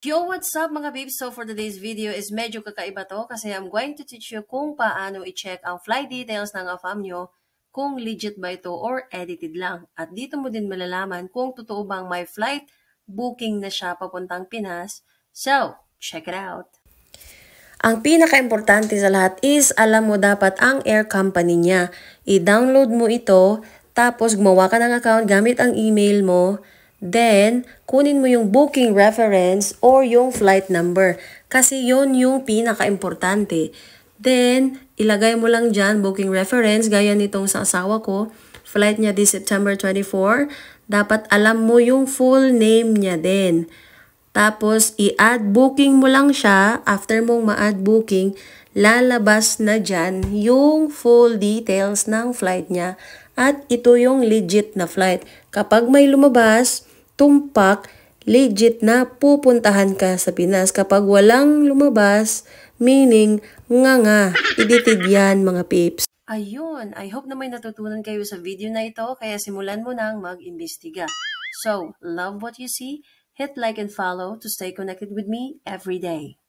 Yo, what's up mga babes? So for today's video is medyo kakaiba to kasi I'm going to teach you kung paano i-check ang flight details ng AFAM nyo, kung legit ba ito or edited lang. At dito mo din malalaman kung totoo bang may flight booking na siya papuntang Pinas. So, check it out! Ang pinaka-importante sa lahat is alam mo dapat ang air company niya. I-download mo ito, tapos gumawa ka ng account gamit ang email mo. Then, kunin mo yung booking reference or yung flight number. Kasi yon yung pinaka-importante. Then, ilagay mo lang dyan booking reference gaya nitong sa asawa ko. Flight niya this September 24. Dapat alam mo yung full name niya din. Tapos, i-add booking mo lang siya. After mong ma-add booking, lalabas na dyan yung full details ng flight niya. At ito yung legit na flight. Kapag may lumabas, tumpak, legit na pupuntahan ka sa Pinas. Kapag walang lumabas, meaning nga, edited yan mga peeps. Ayun, I hope na may natutunan kayo sa video na ito, kaya simulan mo nang mag-imbestiga. So, love what you see, hit like and follow to stay connected with me every day.